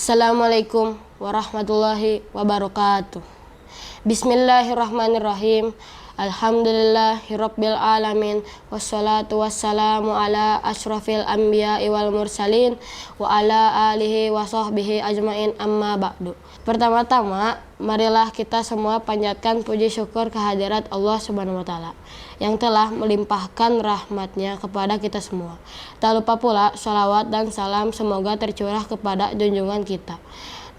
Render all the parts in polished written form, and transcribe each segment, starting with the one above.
Assalamualaikum warahmatullahi wabarakatuh. Bismillahirrahmanirrahim. Alhamdulillahirabbil alamin. Wassalatu wassalamu ala asyrafil anbiya'i wal mursalin wa ala alihi wa sahbihi ajmain, amma ba'du. Pertama-tama, marilah kita semua panjatkan puji syukur kehadirat Allah Subhanahu wa taala yang telah melimpahkan rahmatnya kepada kita semua. Tak lupa pula sholawat dan salam semoga tercurah kepada junjungan kita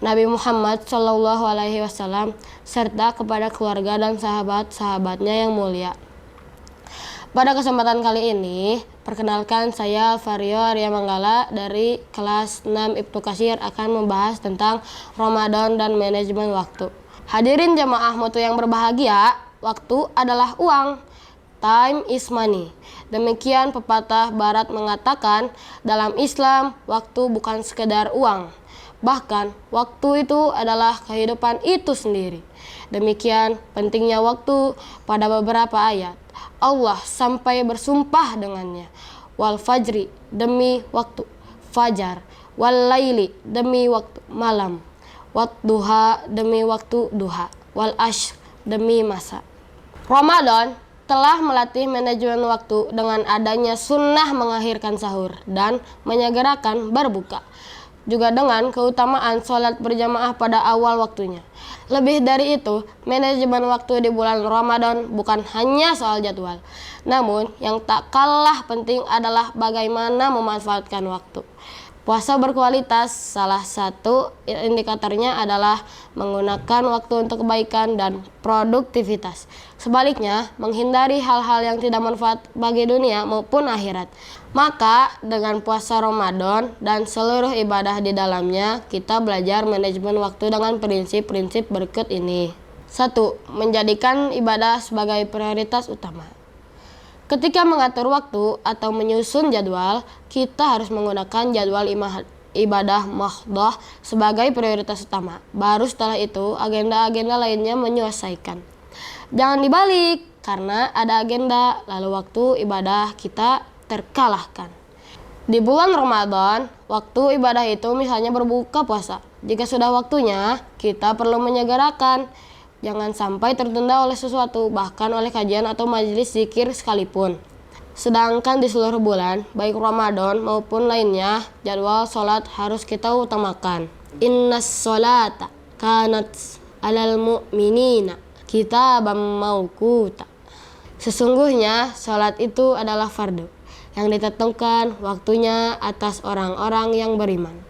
Nabi Muhammad SAW serta kepada keluarga dan sahabat-sahabatnya yang mulia. Pada kesempatan kali ini, perkenalkan saya Vario Arya Manggala dari kelas 6 Ibnu Katsir akan membahas tentang Ramadan dan manajemen waktu. Hadirin jamaah mutu yang berbahagia, waktu adalah uang. Time is money. Demikian pepatah barat mengatakan, dalam Islam waktu bukan sekedar uang. Bahkan waktu itu adalah kehidupan itu sendiri. Demikian pentingnya waktu pada beberapa ayat. Allah sampai bersumpah dengannya. Wal fajri, demi waktu fajar. Wal laili, demi waktu malam. Wat duha, demi waktu duha. Wal ashr, demi masa. Ramadan telah melatih manajemen waktu dengan adanya sunnah mengakhirkan sahur dan menyegerakan berbuka. Juga dengan keutamaan sholat berjamaah pada awal waktunya. Lebih dari itu, manajemen waktu di bulan Ramadan bukan hanya soal jadwal. Namun, yang tak kalah penting adalah bagaimana memanfaatkan waktu. Puasa berkualitas, salah satu indikatornya adalah menggunakan waktu untuk kebaikan dan produktivitas. Sebaliknya, menghindari hal-hal yang tidak manfaat bagi dunia maupun akhirat. Maka, dengan puasa Ramadan dan seluruh ibadah di dalamnya, kita belajar manajemen waktu dengan prinsip-prinsip berikut ini. 1. Menjadikan ibadah sebagai prioritas utama. Ketika mengatur waktu atau menyusun jadwal, kita harus menggunakan jadwal ibadah mahdhah sebagai prioritas utama. Baru setelah itu, agenda-agenda lainnya menyelesaikan. Jangan dibalik, karena ada agenda, lalu waktu ibadah kita terkalahkan. Di bulan Ramadan, waktu ibadah itu misalnya berbuka puasa. Jika sudah waktunya, kita perlu menyegerakan. Jangan sampai tertunda oleh sesuatu, bahkan oleh kajian atau majelis zikir sekalipun. Sedangkan di seluruh bulan, baik Ramadan maupun lainnya, jadwal sholat harus kita utamakan. Innas sholata kanat alal mu'minina kitaban mauquta. Sesungguhnya sholat itu adalah fardu yang ditentukan waktunya atas orang-orang yang beriman.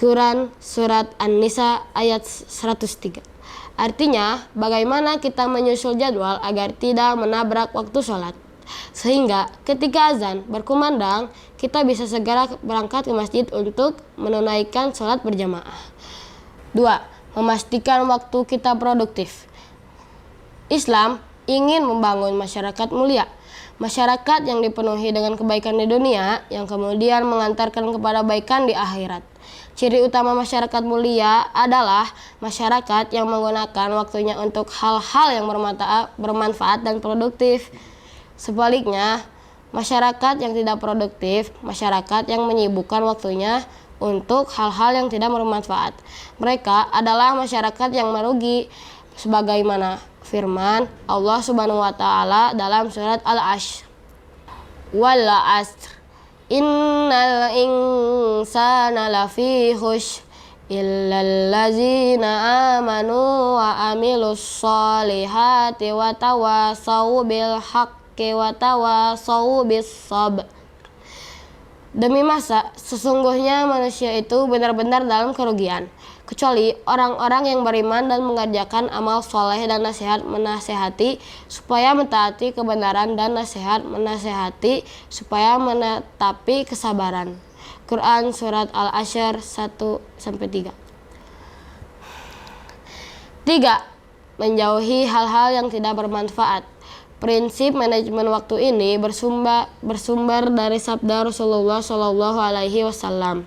Quran Surat An-Nisa ayat 103. Artinya, bagaimana kita menyusul jadwal agar tidak menabrak waktu sholat. Sehingga ketika azan berkumandang, kita bisa segera berangkat ke masjid untuk menunaikan sholat berjamaah. 2. Memastikan waktu kita produktif. Islam ingin membangun masyarakat mulia. Masyarakat yang dipenuhi dengan kebaikan di dunia, yang kemudian mengantarkan kepada kebaikan di akhirat. Ciri utama masyarakat mulia adalah masyarakat yang menggunakan waktunya untuk hal-hal yang bermanfaat dan produktif. Sebaliknya, masyarakat yang tidak produktif, masyarakat yang menyibukkan waktunya untuk hal-hal yang tidak bermanfaat. Mereka adalah masyarakat yang merugi, sebagaimana firman Allah Subhanahu wa taala dalam surat Al-Ashr. Wal 'asr innal insana lafi khusy illal ladzina amanu wa amilus solihati wa tawasau bil haqqi wa tawasau bis sabr. Demi masa, sesungguhnya manusia itu benar-benar dalam kerugian, kecuali orang-orang yang beriman dan mengerjakan amal soleh dan nasihat menasehati supaya mentaati kebenaran dan nasihat menasehati supaya menetapi kesabaran. Quran Surat Al-Ashr 1-3. 3. Menjauhi hal-hal yang tidak bermanfaat. Prinsip manajemen waktu ini bersumber dari sabda Rasulullah SAW.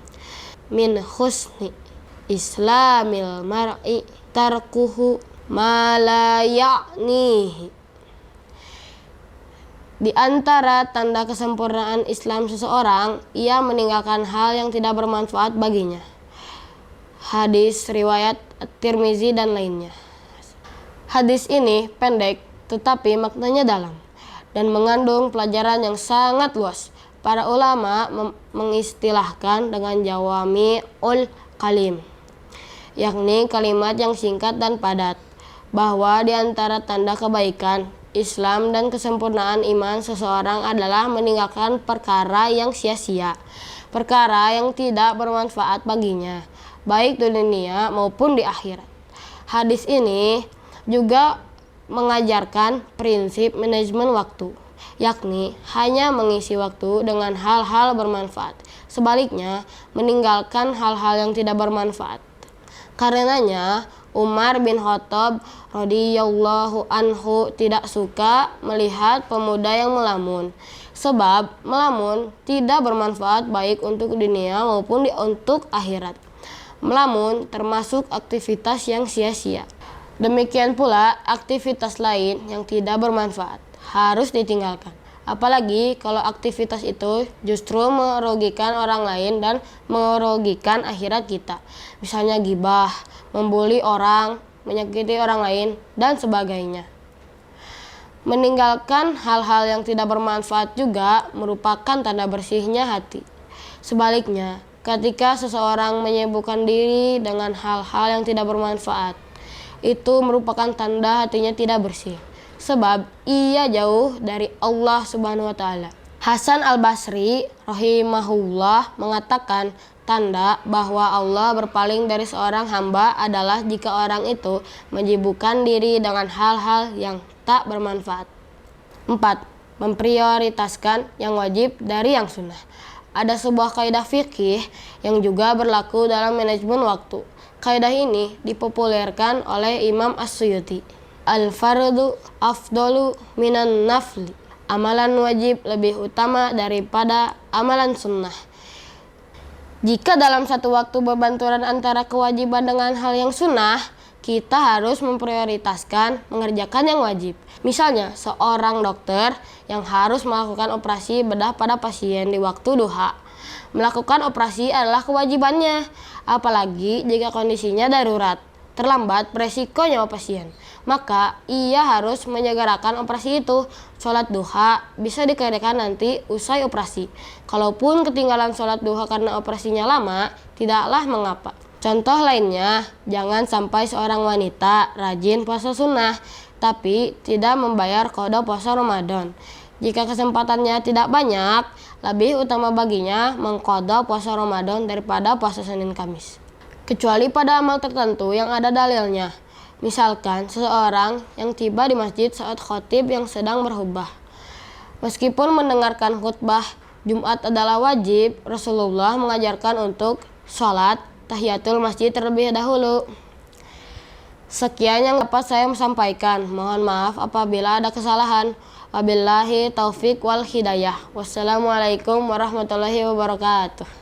Min husni islamil mar'i tarkuhu ma la ya'nihi. Di antara tanda kesempurnaan Islam seseorang, ia meninggalkan hal yang tidak bermanfaat baginya. Hadis riwayat At-Tirmizi dan lainnya. Hadis ini pendek tetapi maknanya dalam dan mengandung pelajaran yang sangat luas. Para ulama mengistilahkan dengan jawami'ul kalim, yakni kalimat yang singkat dan padat, bahwa di antara tanda kebaikan Islam dan kesempurnaan iman seseorang adalah meninggalkan perkara yang sia-sia, perkara yang tidak bermanfaat baginya, baik di dunia maupun di akhirat. Hadis ini juga mengajarkan prinsip manajemen waktu, yakni hanya mengisi waktu dengan hal-hal bermanfaat, sebaliknya meninggalkan hal-hal yang tidak bermanfaat. Karenanya Umar bin Khattab radhiyallahu anhu tidak suka melihat pemuda yang melamun, sebab melamun tidak bermanfaat baik untuk dunia maupun untuk akhirat. Melamun termasuk aktivitas yang sia-sia. Demikian pula aktivitas lain yang tidak bermanfaat harus ditinggalkan. Apalagi kalau aktivitas itu justru merugikan orang lain dan merugikan akhirat kita. Misalnya gibah, membuli orang, menyakiti orang lain, dan sebagainya. Meninggalkan hal-hal yang tidak bermanfaat juga merupakan tanda bersihnya hati. Sebaliknya, ketika seseorang menyibukkan diri dengan hal-hal yang tidak bermanfaat, itu merupakan tanda hatinya tidak bersih, sebab ia jauh dari Allah Subhanahu wa taala. Hasan Al-Basri rahimahullah mengatakan tanda bahwa Allah berpaling dari seorang hamba adalah jika orang itu menyibukkan diri dengan hal-hal yang tak bermanfaat. 4. Memprioritaskan yang wajib dari yang sunnah. Ada sebuah kaidah fikih yang juga berlaku dalam manajemen waktu. Kaidah ini dipopulerkan oleh Imam As-Suyuti. Al-fardu afdalu minan nafli. Amalan wajib lebih utama daripada amalan sunnah. Jika dalam satu waktu berbenturan antara kewajiban dengan hal yang sunnah, kita harus memprioritaskan mengerjakan yang wajib. Misalnya, seorang dokter yang harus melakukan operasi bedah pada pasien di waktu duha. Melakukan operasi adalah kewajibannya, apalagi jika kondisinya darurat, terlambat beresiko nyawa pasien. Maka ia harus menyegerakan operasi itu. Sholat duha bisa dikerjakan nanti usai operasi. Kalaupun ketinggalan sholat duha karena operasinya lama, tidaklah mengapa. Contoh lainnya, jangan sampai seorang wanita rajin puasa sunnah, tapi tidak membayar qada puasa Ramadan. Jika kesempatannya tidak banyak, lebih utama baginya mengqada puasa Ramadan daripada puasa Senin Kamis. Kecuali pada amal tertentu yang ada dalilnya. Misalkan seseorang yang tiba di masjid saat khatib yang sedang berkhutbah. Meskipun mendengarkan khutbah Jumat adalah wajib, Rasulullah mengajarkan untuk sholat tahiyatul masjid terlebih dahulu. Sekian yang dapat saya sampaikan. Mohon maaf apabila ada kesalahan. Wabillahi taufik wal hidayah. Wassalamualaikum warahmatullahi wabarakatuh.